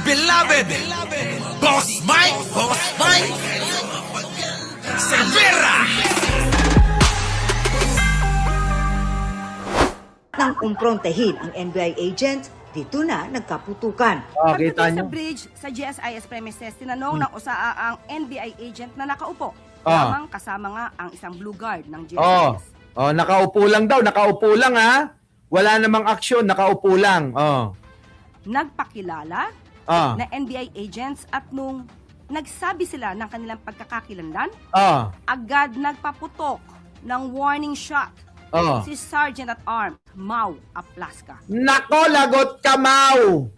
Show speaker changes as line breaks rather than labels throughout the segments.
beloved Boss Mike Cervera.
Nang kumprontahin ang NBI agent, dito na nagkaputukan.
Kita
Pagdating
nyo?
sa bridge sa GSIS premises, tinanong ng usaa ang NBI agent na nakaupo.
Ah.
Lamang kasama nga ang isang blue guard ng
Oh.
GSIS.
Oh, nakaupo lang daw, nakaupo lang ha. Wala namang aksyon, nakaupo lang. Oh.
Nagpakilala
Ah.
na NBI agents at nung nagsabi sila ng kanilang pagkakakilanlan,
Ah.
agad nagpaputok ng warning shot
Oh.
si Sergeant at Arms Mau Aplaska.
Nako, lagot ka, Mau.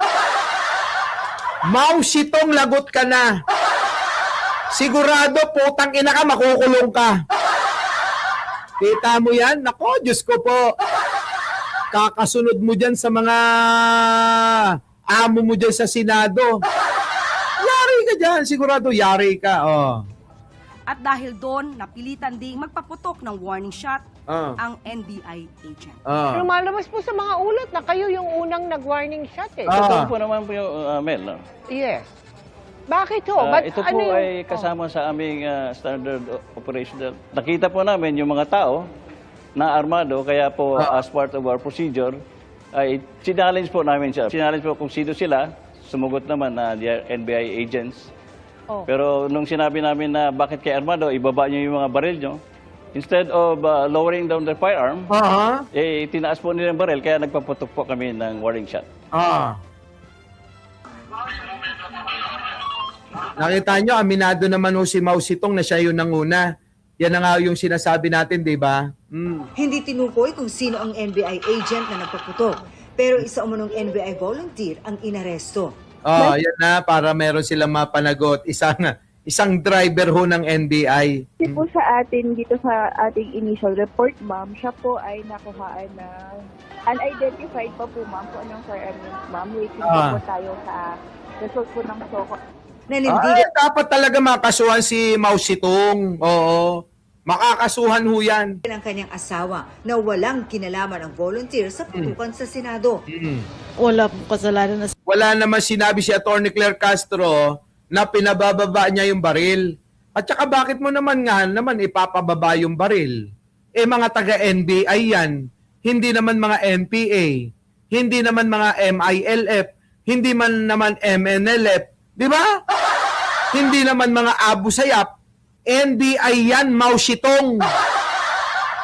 Mau, sitong lagot ka na. Sigurado, putang ina ka, makukulong ka. Kita mo yan? Nako, Diyos ko po. Kakasunod mo dyan sa mga amo mo dyan sa Senado. Yari ka dyan, sigurado, yari ka. Oh.
At dahil doon, napilitan ding magpaputok ng warning shot
Ah.
ang NBI agent.
Ah.
Lumalabas po sa mga ulat na kayo yung unang nag-warning shot eh.
Ah.
Totoo po naman po yung Mel. No?
Yes. Bakit ho? Ba't
Ito
ano
po
yung-
ay kasama sa aming standard operational. Nakita po namin yung mga tao na armado, kaya po as part of our procedure, ay sinallenge po namin siya. Sinallenge po kung sino sila, sumugot naman na NBI agents.
Oh.
Pero nung sinabi namin na bakit kay armado, ibaba niyo yung mga baril nyo, instead of lowering down the firearm,
Ah.
tinaas po nila yung baril, kaya nagpaputok po kami ng warning shot.
Ah. Nakita nyo, aminado naman ho si Mao Zedong na siya yung nanguna. Yan na nga yung sinasabi natin, di ba?
Hindi tinukoy kung sino ang NBI agent na nagpaputok. Pero isa umunong NBI volunteer ang inaresto.
Oh, yan na, para meron silang mapanagot. Isang driver ho ng NBI.
Kasi po sa atin, dito sa ating initial report, ma'am, siya po ay nakuhaan na unidentified pa po, ma'am, kung anong firearm yun, ma'am. Waiting
Ah.
po tayo sa result po ng SOCO.
Ay,
Nanindigan
dapat talaga makasuhan si Mao Zedong. Oo. Makakasuhan ho yan.
ang kanyang asawa na walang kinalaman ang volunteer sa putukan sa Senado.
Wala pong kasalanan na
Wala naman sinabi si Atty. Claire Castro na pinabababa niya yung baril. At saka bakit mo naman ipapababa yung baril? Mga taga-NBI yan. Hindi naman mga NPA. Hindi naman mga MILF. Hindi man naman MNLF. Di ba? Hindi naman mga Abu Sayyaf. NBI yan, Mao Zedong.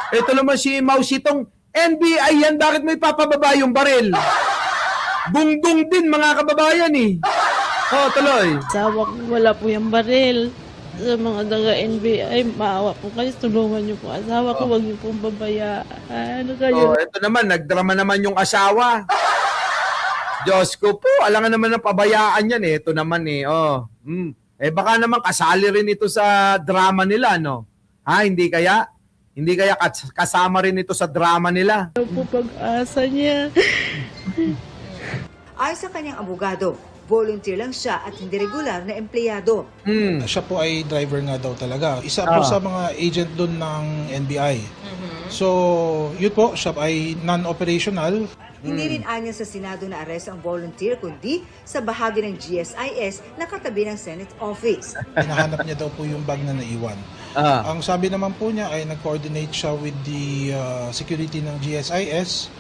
Ito naman si Mao Zedong. NBI yan, bakit mo ipapababa yung baril? Bungdong din mga kababayan eh. Oh, tuloy.
asawa ko, wala po yung baril. Sa mga taga-NBI, maawa po kayo, tulungan niyo po asawa ko, huwag niyo pong babayaan. Ano kayo?
Oh, ito naman, nagdrama naman yung asawa. Diyos ko po, alam nga naman ng pabayaan yan eh. Ito naman eh, oh. Baka naman kasali rin ito sa drama nila, no? Ha, hindi kaya? Hindi kaya kasama rin ito sa drama nila?
Ano po pag-asa niya?
Ayon sa kanyang abogado, volunteer lang siya at hindi regular na empleyado.
Siya po ay driver nga daw talaga. Isa po sa mga agent doon ng NBI. So, yun po, siya ay non-operational.
Hindi rin anya sa Senado na aresto ang volunteer kundi sa bahagi ng GSIS na katabi ng Senate office.
Hinahanap niya daw po yung bag na naiwan. Ang sabi naman po niya ay nag-coordinate siya with the security ng GSIS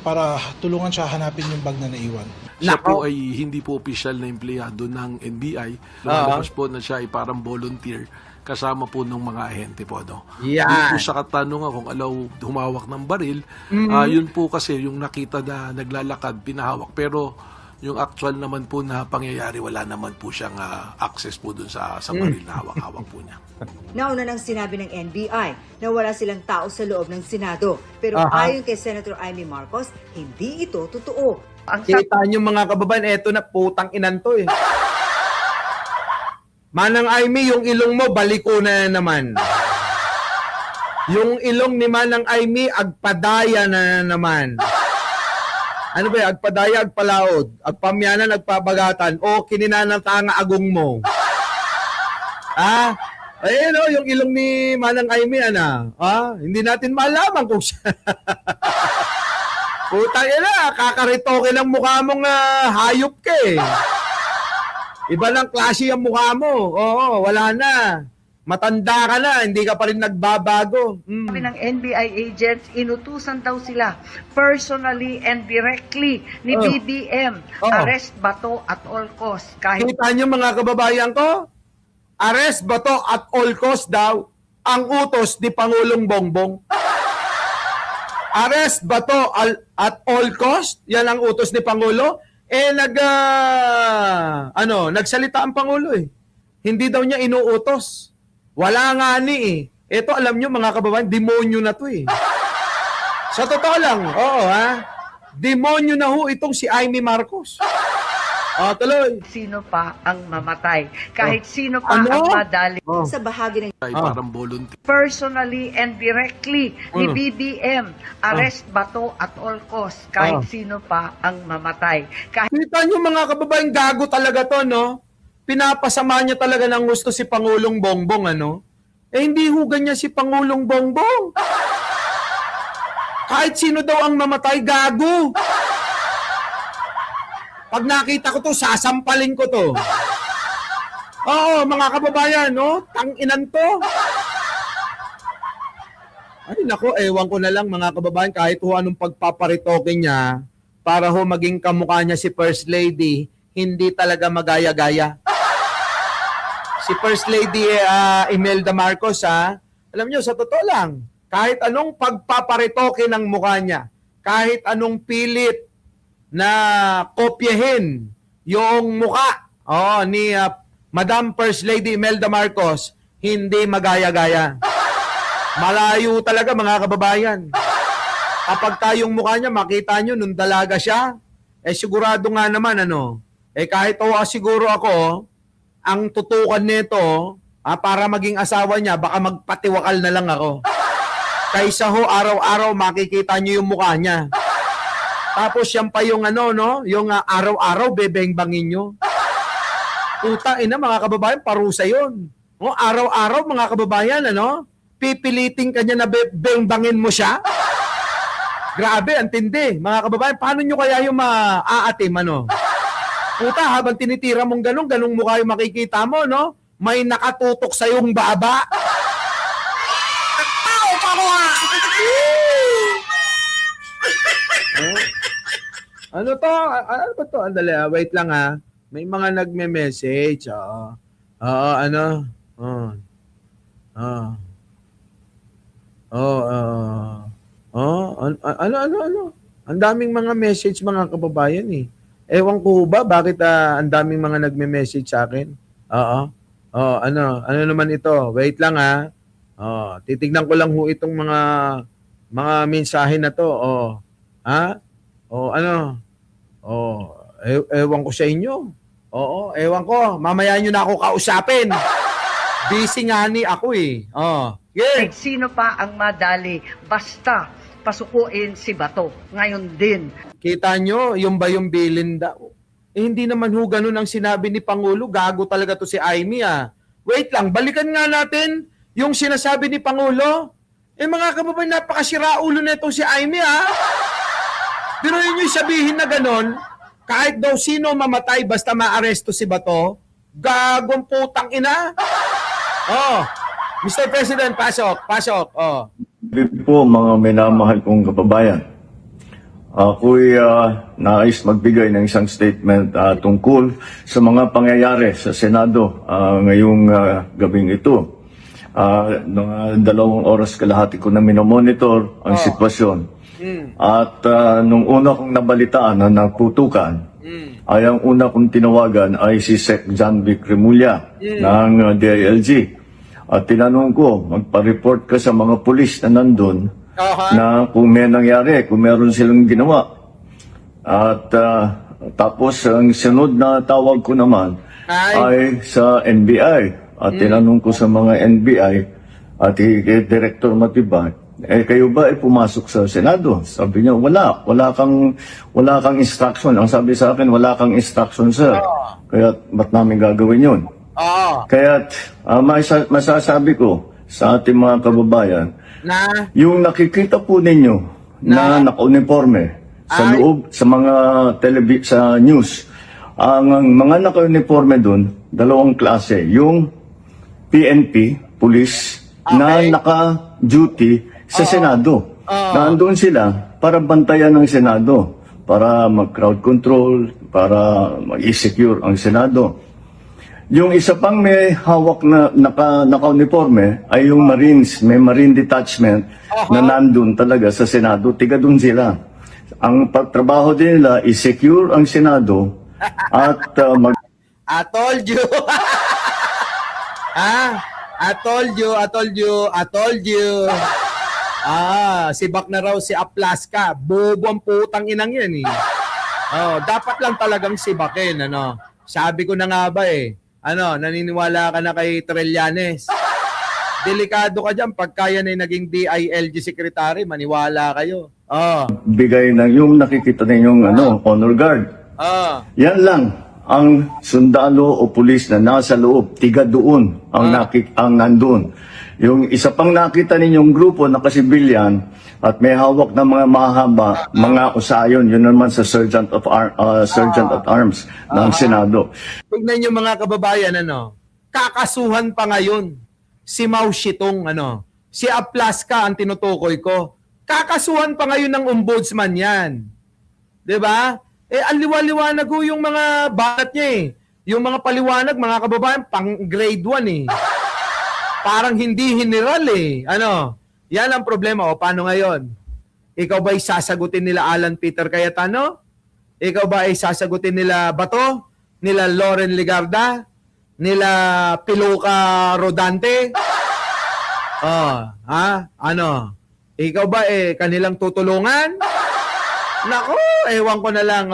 para tulungan siya hanapin yung bag na naiwan.
Siya po ay hindi po opisyal na empleyado ng NBI. Lumalabas po na siya ay parang volunteer kasama po ng mga ahente po. No?
Yan.
Yun po sa katanungan kung alaw humawak ng baril, yun po kasi yung nakita na naglalakad, pinahawak. Pero yung actual naman po na pangyayari, wala naman po siyang access po dun sa baril na hawak-hawak po niya.
Nauna nang sinabi ng NBI na wala silang tao sa loob ng Senado. Pero ayon kay Senator Amy Marcos, hindi ito totoo.
Kita nyo mga kababayan, eto na putang inan to eh. Manang Aimee, yung ilong mo, baliko na naman. Yung ilong ni Manang Aimee, agpadaya na naman. Ano ba yan? Agpadaya, agpalaod. Agpamyanan, agpabagatan. O kininanatanga agong mo. Ayun o, yung ilong ni Manang Aimee, hindi natin malaman kung siya. Putang ina, kakaritoke ng mukha mong hayop ka eh. Iba lang klase ang mukha mo. Oo, wala na. Matanda ka na, hindi ka pa rin nagbabago.
Sabi ng NBI agents, inutusan daw sila personally and directly ni BBM. Arrest Bato at all costs. Kahit
Kita niyo mga kababayan ko? Arrest Bato at all cost daw ang utos ni Pangulong Bongbong. Arrest Bato at all cost, yan ang utos ni Pangulo. Nagsalita ang Pangulo eh. Hindi daw niya inuutos. Wala nga ni eh. Ito alam niyo mga kababayan, demonyo na to eh. Sa totoo lang, demonyo na ho itong si Amy Marcos. Tuloy.
sino pa ang mamatay. Kahit sino pa ang madali.
Sa bahagi ng
Ay, parang volunteer.
Personally and directly ni BBM. Arrest Bato at all costs. Kahit sino pa ang mamatay. Kahit
Kita niyo mga kababayan, gago talaga to, no? Pinapasama niya talaga ng gusto si Pangulong Bongbong, ano? Hindi hugan niya si Pangulong Bongbong. Kahit sino daw ang mamatay, gago. Pag nakita ko to, sasampalin ko to. Oo, mga kababayan, no? Tang-inan to. Ay, nako, ewan ko na lang, mga kababayan, kahit ho anong pagpaparitoke niya, para ho maging kamukha niya si First Lady, hindi talaga magaya-gaya. Si First Lady Imelda Marcos, alam niyo, sa totoo lang, kahit anong pagpaparitoke ng mukha niya, kahit anong pilit na kopyahin yung mukha ni Madam First Lady Imelda Marcos, hindi magaya-gaya. Malayo talaga mga kababayan. Kapag tayong mukha niya, makita nyo nung dalaga siya, sigurado nga naman kahit siguro ako, ang tutukan nito, para maging asawa niya, baka magpatiwakal na lang ako. Kaysa ho, araw-araw makikita nyo yung mukha niya. Tapos yan pa yung yung araw-araw bebeng-bangin nyo. Puta, mga kababayan, parusa yun. Araw-araw mga kababayan, pipilitin ka niya na bebeng-bangin mo siya. Grabe, ang tindi. Mga kababayan, paano nyo kaya yung maaatim, Puta, habang tinitira mong ganung mukha yung makikita mo, may nakatutok sa yung baba. Tao pa ko Ano to? Ano ba to? Andali, wait lang May mga nagme-message. Ang daming mga message mga kababayan eh. Ewan ko ba bakit ang daming mga nagme-message sa akin? Ano naman ito? Wait lang titignan ko lang ho itong mga mensahe na to. Ewan ko sa inyo. Ewan ko. Mamaya nyo na ako kausapin. Busy nga ni ako eh.
kahit sino pa ang madali. Basta pasukuin si Bato. Ngayon din.
Kita nyo, yung ba yung bilin daw? Hindi naman ho ganun ang sinabi ni Pangulo. Gago talaga to si Amy Wait lang, balikan nga natin yung sinasabi ni Pangulo. Mga kababayan, napakasira ulo na itong si Amy Pero yun yung sabihin na ganun, kahit daw sino mamatay basta maaresto si Bato, gagong putang ina. Mr. President, pasok.
Po mga minamahal kong kababayan. Ako'y nais magbigay ng isang statement tungkol sa mga pangyayari sa Senado ngayong gabing ito. Noong 2 oras kalahati ko na minomonitor ang sitwasyon. At nung una kong nabalitaan na nagputukan, ay ang una kong tinawagan ay si Sec. John Vic Remulla ng DILG. At tinanong ko, magpa-report ka sa mga pulis na nandun na kung may nangyari, kung meron silang ginawa. At tapos ang sunod na tawag ko naman ay sa NBI. At tinanong ko sa mga NBI at Director Matibay, kayo ba ay pumasok sa Senado? Sabi niya, wala kang instruction. Ang sabi sa akin, wala kang instruction, sir. Kaya ba't namin gagawin yun? Kaya masasabi ko sa ating mga kababayan, yung nakikita po ninyo na naka-uniforme sa loob, sa mga sa news, Ang mga naka-uniforme doon, dalawang klase. Yung PNP, police, na naka-duty sa Senado. Nandun sila para bantayan ng Senado, para mag-crowd control, para mag-secure ang Senado. Yung isa pang may hawak na naka-uniforme ay yung Marines, may Marine Detachment na nandun talaga sa Senado, tiga dun sila. Ang pagtrabaho din nila is secure ang Senado at
I told you. I told you. Sibak na raw si Aplaska. Bobo ang putang inang yan eh. Dapat lang talagang sibakin, ano. Sabi ko na nga ba eh. Naniniwala ka na kay Trillanes. Delikado ka dyan. Pagka yan ay naging DILG secretary, maniwala kayo.
bigay ng yung nakikita ninyong honor guard. Yan lang ang sundalo o pulis na nasa loob, tiga doon ang nandun. Yung isa pang nakita ninyong grupo na kasibilyan at may hawak na mga mahaba, mga usayon, yun naman sa Sergeant at Arms ng Senado.
Tignan niyo mga kababayan, kakasuhan pa ngayon si Mao Zedong, si Aplaska ang tinutukoy ko. Kakasuhan pa ngayon ng ombudsman yan. 'Di ba? Ang liwa-liwanag ko yung mga balat niya eh. Yung mga paliwanag, mga kababayan, pang grade 1 eh. Parang hindi general eh. Yan ang problema. O paano ngayon? Ikaw ba ay sasagutin nila Alan Peter Cayetano? Ikaw ba ay sasagutin nila Bato? Nila Loren Legarda? Nila Piluca Rodante? Ikaw ba kanilang tutulungan? Nako, ewan ko na lang,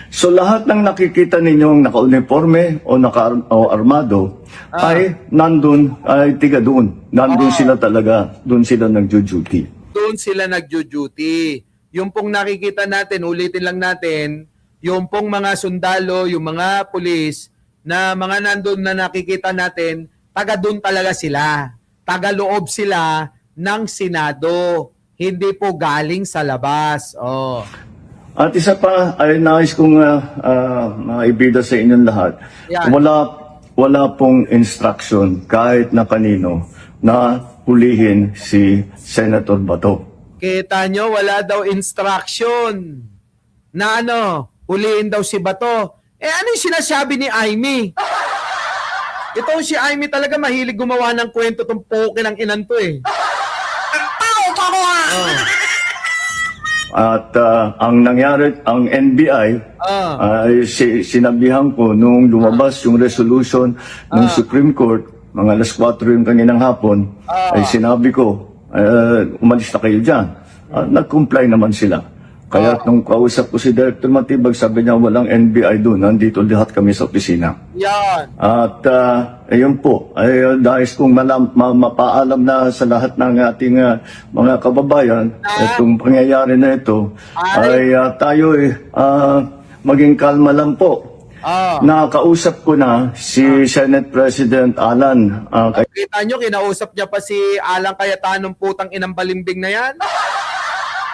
So lahat ng nakikita ninyong naka-uniforme o naka-armado ay nandun, ay tiga doon. Nandun sila talaga, doon sila nagjo-duty.
Doon sila nagjo-duty. Yung pong nakikita natin, ulitin lang natin, yung pong mga sundalo, yung mga pulis, na mga nandun na nakikita natin, taga doon talaga sila. Taga-loob sila ng Senado. Hindi po galing sa labas.
At isa pa, ay nais kong maibida sa inyong lahat.
Yan.
Wala pong instruction kahit na kanino na hulihin si Senator Bato.
Kita nyo, wala daw instruction na hulihin daw si Bato. Ano yung sinasabi ni Aimee? Itong si Aimee talaga mahilig gumawa ng kwento tong poke ng inan to eh.
At ang nangyari, ang NBI, ay sinabihan ko nung lumabas yung resolution ng Supreme Court, mga alas 4 yung kaninang hapon, ay sinabi ko, umalis na kayo dyan. Nag-comply naman sila. Kaya nung kausap ko si Director Matibag, sabi niya walang NBI doon, nandito lahat kami sa opisina.
Yan.
At ayun po, ay dahil kong mapaalam na sa lahat ng ating mga kababayan, itong pangyayari na ito, ay tayo maging kalma lang po. Nakausap ko na si Senate President Alan.
Kita nyo, kinausap niya pa si Alan Cayetano, putang inang balimbing na yan.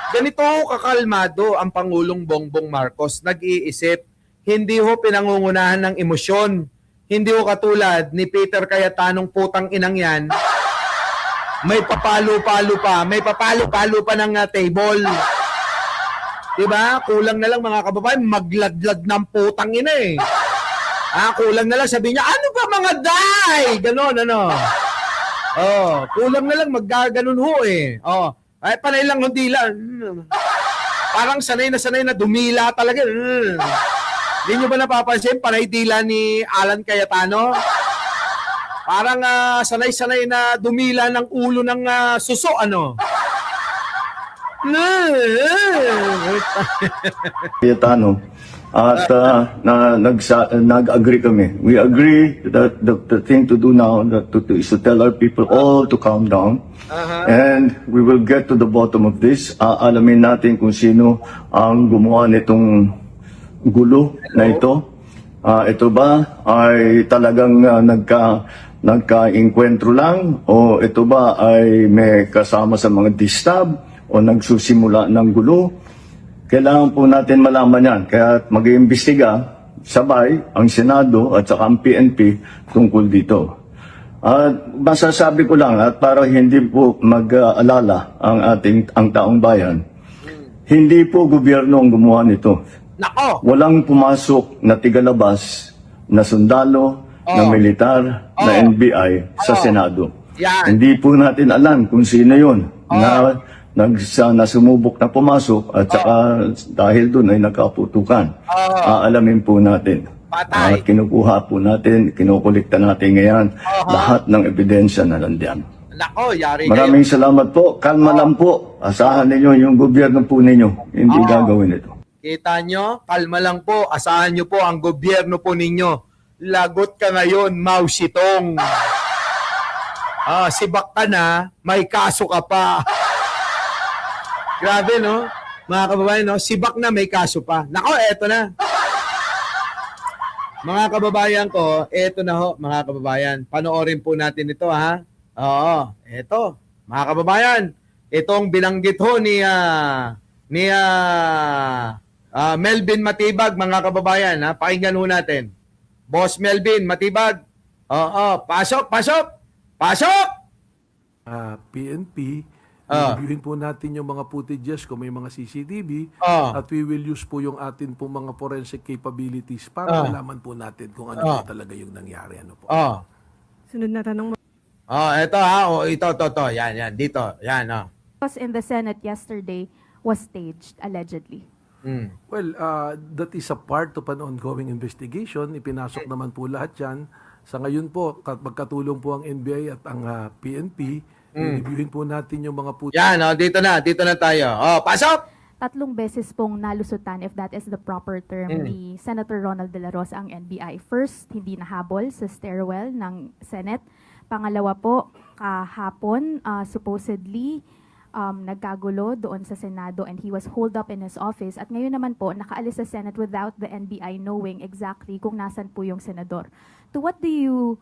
Ganito kakalmado ang Pangulong Bongbong Marcos. Nag-iisip, hindi ho pinangungunahan ng emosyon. Hindi ho katulad ni Peter Cayetanong putang inang yan. May papalo-palo pa. May papalo-palo pa ng table. Diba? Kulang na lang mga kababayan, magladlad ng putang ina eh. Kulang na lang sabihin niya, ano ba mga day? Ganon, kulang na lang maggaganon ho eh. Ay, panay lang hindi lang. Parang sanay na dumila talaga. Hindi nyo ba napapansin? Panay dila ni Alan Cayetano. Parang sanay-sanay na dumila ng ulo ng suso,
Cayetano. At nag-agree kami. We agree that the thing to do now is to tell our people all to calm down. And we will get to the bottom of this. Alamin natin kung sino ang gumawa nitong gulo na ito. Ito ba ay talagang nagka-inkwentro lang? O ito ba ay may kasama sa mga distab? O nagsusimula ng gulo? Kailangan po natin malaman yan. Kaya mag-iimbestiga sabay ang Senado at saka ang PNP tungkol dito. At masasabi ko lang at para hindi po mag-alala ang taong bayan, hindi po gobyerno ang gumawa nito.
Nako!
Walang pumasok na tigalabas na sundalo, na militar, na NBI sa Senado.
Yan.
Hindi po natin alam kung sino yun na sumubok na pumasok at saka dahil doon ay nagkaputukan. Aalamin po natin.
Patay.
Kinukuha po natin, kinukulikta natin ngayon lahat ng ebidensya na nandiyan.
Nako, yari
Maraming salamat po. Kalma lang po. Asahan ninyo yung gobyerno po ninyo. Hindi gagawin ito.
Kita nyo? Kalma lang po. Asahan nyo po ang gobyerno po ninyo. Lagot ka ngayon, Mao Zedong. Sibak ka na, may kaso ka pa. Grabe, no? Mga kababayan, no? Sibak na, may kaso pa. Nako, eto na. Mga kababayan ko, eto na ho, mga kababayan. Panoorin po natin ito, ha? Oo, eto. Mga kababayan, itong binanggit ho ni Melvin Matibag, mga kababayan, ha? Pakinggan ho natin. Boss Melvin Matibag. Oo, pasok, pasok! Pasok!
PNP, reviewin po natin yung mga footages kung may mga CCTV at we will use po yung atin po mga forensic capabilities para malaman po natin kung ano po talaga yung nangyari. Ano po.
Sunod na tanong mo.
Ito ha. Ito. Yan. Dito. Yan,
Was in the Senate yesterday was staged, allegedly.
Well, that is a part of an ongoing investigation. Ipinasok naman po lahat yan. Sa ngayon po, magkatulong po ang NBI at ang PNP. Reviewin po natin yung mga
Yan, dito na tayo. Pasok!
3 beses pong nalusutan, if that is the proper term, ni Senator Ronald De La Rosa ang NBI. First, hindi nahabol sa stairwell ng Senate. Pangalawa po, kahapon, supposedly, nagkagulo doon sa Senado and he was holed up in his office. At ngayon naman po, nakaalis sa Senate without the NBI knowing exactly kung nasan po yung senador. To what do you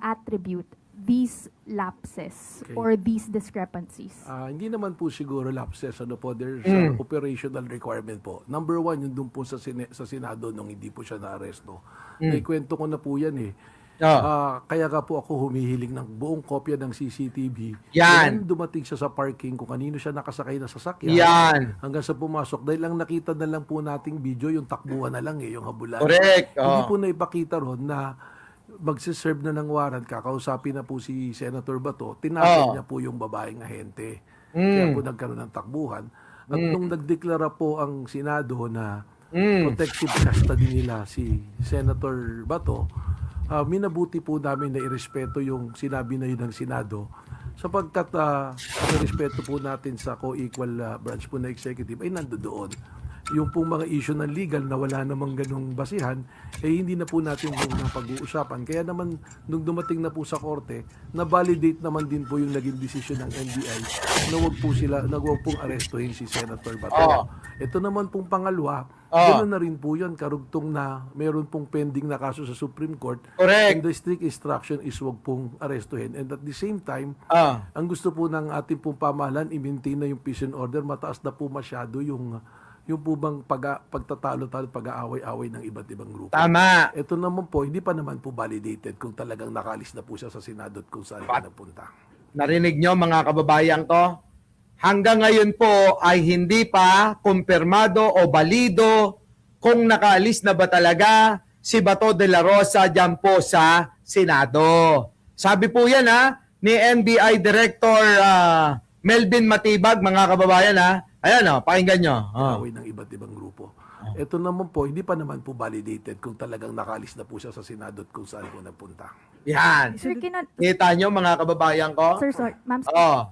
attribute these lapses or these discrepancies?
Hindi naman po siguro lapses. Ano po, there's an operational requirement po. Number 1, yun doon po sa Senado nung hindi po siya na-aresto. Naikwento ko na po yan eh. Kaya nga po ako humihiling ng buong kopya ng CCTV.
Yan.
Dumating siya sa parking kung kanino siya nakasakay na sasakyan.
Yan.
Hanggang sa pumasok. Dahil lang nakita na lang po nating video, yung takbuhan na lang yung habulan.
Correct.
Hindi po na ipakita ron na magsiserve na ng warrant, kakausapin na po si Senator Bato, tinapos niya po yung babaeng ahente. Kaya po nagkaroon ng takbuhan. At nung nagdeklara po ang Senado na protective custody nila si Senator Bato, minabuti po namin na irespeto yung sinabi na yun ng Senado sapagkat irespeto po natin sa co-equal branch po na executive ay nandoon. Yung pong mga issue ng legal na wala namang ganong basihan, hindi na po natin yung pag-uusapan. Kaya naman, nung dumating na po sa korte, na-validate naman din po yung naging desisyon ng NBI na wag pong arestuhin si Senator Bato. Ito naman pong pangalawa, ganoon na rin po yun, karugtong na meron pong pending na kaso sa Supreme Court.
Correct.
And the strict instruction is wag pong arestuhin. And at the same time, ang gusto po ng ating pong pamahalaan, i-maintain na yung peace and order, mataas na po masyado yung po bang pagtatalo-talo, pag-aaway-away ng iba't ibang grupo.
Tama.
Ito naman po, hindi pa naman po validated kung talagang nakalis na po siya sa Senado at kung saan siya napunta.
Narinig nyo mga kababayan ko? Hanggang ngayon po ay hindi pa kumpirmado o balido kung nakaalis na ba talaga si Bato de la Rosa dyan po sa Senado. Sabi po yan ni NBI Director Melvin Matibag, mga kababayan Ayan pakinggan nyo.
Away ng iba't ibang grupo. Ito naman po, hindi pa naman po validated kung talagang nakalis na po siya sa Senado at kung saan po napunta.
Yan.
Sir,
Kita nyo mga kababayan ko?
Sir, sorry. Ma'am,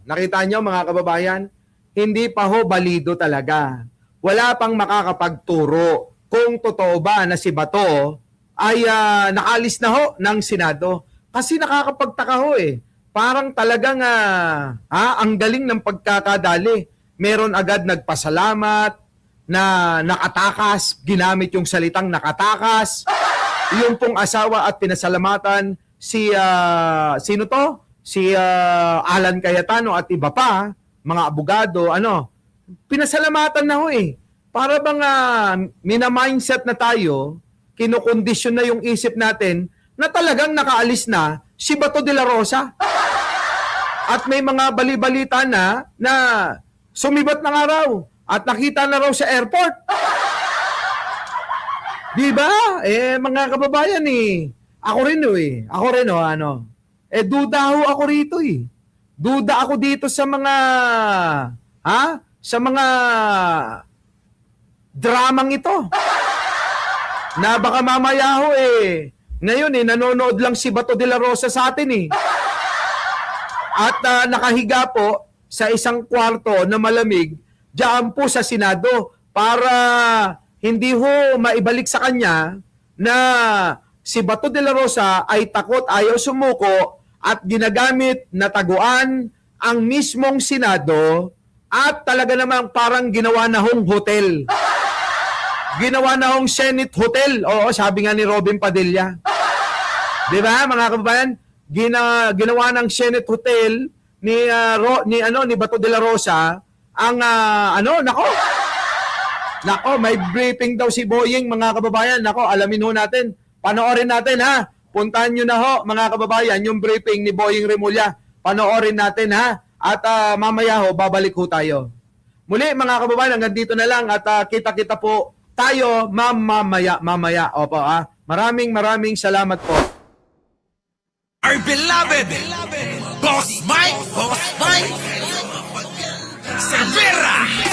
nakita nyo mga kababayan? Hindi pa ho balido talaga. Wala pang makakapagturo kung totoo ba na si Bato ay nakalis na ho ng Senado. Kasi nakakapagtaka ho Parang talagang ang galing ng pagkakadali. Meron agad nagpasalamat na nakatakas, ginamit yung salitang nakatakas. Yung pong asawa at pinasalamatan si sino to? Si Alan Cayetano at iba pa, mga abogado, pinasalamatan na ho Para bang mina-mindset na tayo, kinukondisyon na yung isip natin na talagang nakaalis na si Bato de la Rosa. At may mga bali-balita na sumibat na nga raw at nakita na raw sa airport. Di ba? Mga kababayan ako rin duda ho ako rito Duda ako dito sa mga sa mga dramang ito. Na baka mamaya ho ngayon nanonood lang si Bato de la Rosa sa atin At nakahiga po sa isang kwarto na malamig diyan po sa Senado para hindi ho maibalik sa kanya na si Bato de la Rosa ay takot, ayaw sumuko at ginagamit na taguan ang mismong Senado at talaga namang parang ginawa na hong hotel. Ginawa na hong Senate Hotel. Oo, sabi nga ni Robin Padilla. Di ba, mga kababayan? Ginawa ng Senate Hotel ni Bato de la Rosa ang Nako, may briefing daw si Boying, mga kababayan. Nako, alamin ho natin. Panoorin natin Puntahan nyo na ho, mga kababayan, yung briefing ni Boying Remulla. Panoorin natin At mamaya babalik ho tayo. Muli, mga kababayan, hanggang dito na lang at kita-kita po tayo mamaya. Opo Maraming salamat po.
Our beloved Boss Mike Cervera.